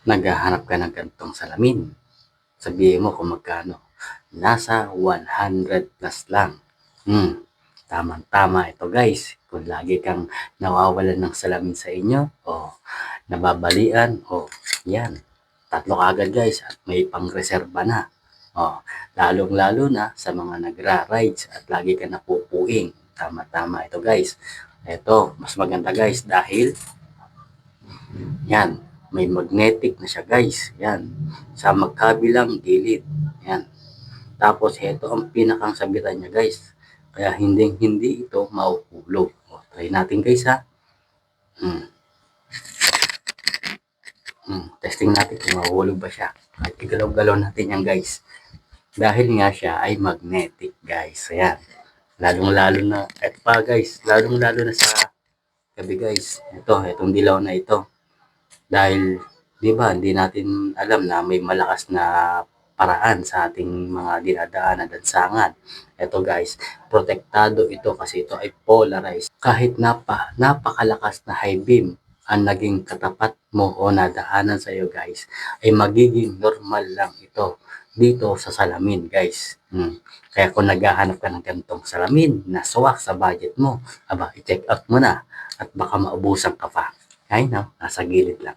Naghahanap ka ng ganitong salamin. Sabihin mo kung magkano. Nasa 100 plus lang. Tamang-tama ito guys. Kung lagi kang nawawalan ng salamin sa inyo, o nababalian, o yan. Tatlo kagad guys at may pang-reserva na. Lalong-lalo na sa mga nagra-rides at lagi ka napupuing. Tama-tama ito guys. Ito, mas maganda guys dahil yan, may magnetic na siya guys. Yan, sa magkabilang gilid. Yan. Tapos ito ang pinakang sabitan niya guys. Kaya hindi ito mauhulog. Try natin guys ha. Testing natin kung mahuhulog ba siya. At igalaw-galaw natin yan guys. Dahil nga siya ay magnetic guys. Ayan. Lalong-lalo na, eto pa guys, lalong-lalo na sa gabi guys. Itong dilaw na ito. Dahil, di ba, hindi natin alam na may malakas na paraan sa ating mga dinadaanan at sangan. Ito guys, protektado ito kasi ito ay polarized. Kahit napakalakas na high beam ang naging katapat mo o nadaanan sa iyo guys, ay magiging normal lang ito dito sa salamin guys. Kaya kung naghahanap ka ng ganitong salamin na swak sa budget mo, i-check out mo na at baka maubusan ka pa. Ay no, nasa gilid lang.